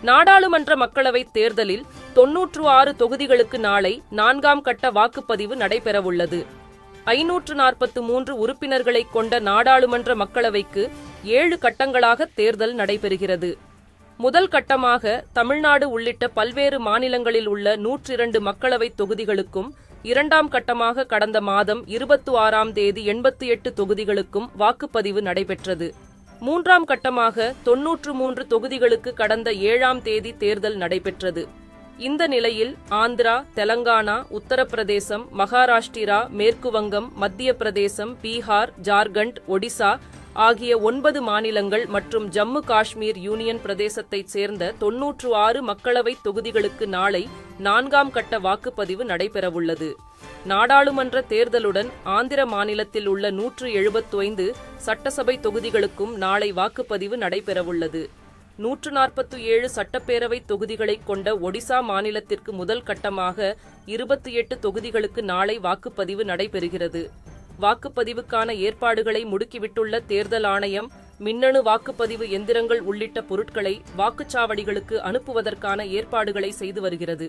நாடாளுமன்ற மக்களவைத் தேர்தலில் 96 தொகுதிகளுக்கு நாளை 4ஆம் கட்ட வாக்குப்பதிவு நடைபெறவுள்ளது. 543 உறுப்பினர்களைக் கொண்ட நாடாளுமன்ற மக்களவைக்கு 7 கட்டங்களாக தேர்தல் நடைபெறுகிறது. முதல் கட்டமாக தமிழ்நாடு உள்ளிட்ட பல்வேறு மாநிலங்களில் உள்ள 102 மக்களவைத் தொகுதிகளுக்கும், 2ஆம் கட்டமாக கடந்த மாதம் 26ஆம் தேதி 88 தொகுதிகளுக்கும் வாக்குப்பதிவு நடைபெற்றது. 3ஆம் கட்டமாக 93 தொகுதிகளுக்கு கடந்த 7ஆம் தேதி தேர்தல் நடைபெற்றது. இந்த நிலையில் ஆந்திரா, தெலங்கானா, உத்தரப்பிரதேசம், மகாராஷ்டிரா, மேற்கு வங்கம், மத்திய பிரதேசம், பீகார், ஜார்க்கண்ட், ஒடிசா ஆகிய 9 மாநிலங்கள் மற்றும் ஜம்மு காஷ்மீர் யூனியன் பிரதேசத்தைச் சேர்ந்த 96 மக்களவைத் தொகுதிகளுக்கு நாளை 4ஆம் கட்ட வாக்குப்பதிவு நடைபெறவுள்ளது. நாடாளுமன்ற தேர்தலுடன் ஆந்திர மாநிலத்தில் உள்ள 175 சட்டசபை தொகுதிகளுக்கும் நாளை வாக்குப்பதிவு நடைபெறவுள்ளது. 147 சட்டப்பேரவை தொகுதிகளைக் கொண்ட ஒடிசா மாநிலத்திற்கு முதல் கட்டமாக 28 தொகுதிகளுக்கு நாளை வாக்குப்பதிவு நடைபெறுகிறது. வாக்குப்பதிவுக்கான ஏற்பாடுகளை முடுக்கிவிட்டுள்ள தேர்தல் ஆணையம் மின்னணு வாக்குப்பதிவு எந்திரங்கள் உள்ளிட்ட பொருட்களை வாக்குச்சாவடிகளுக்கு அனுப்புவதற்கான ஏற்பாடுகளை செய்து வருகிறது.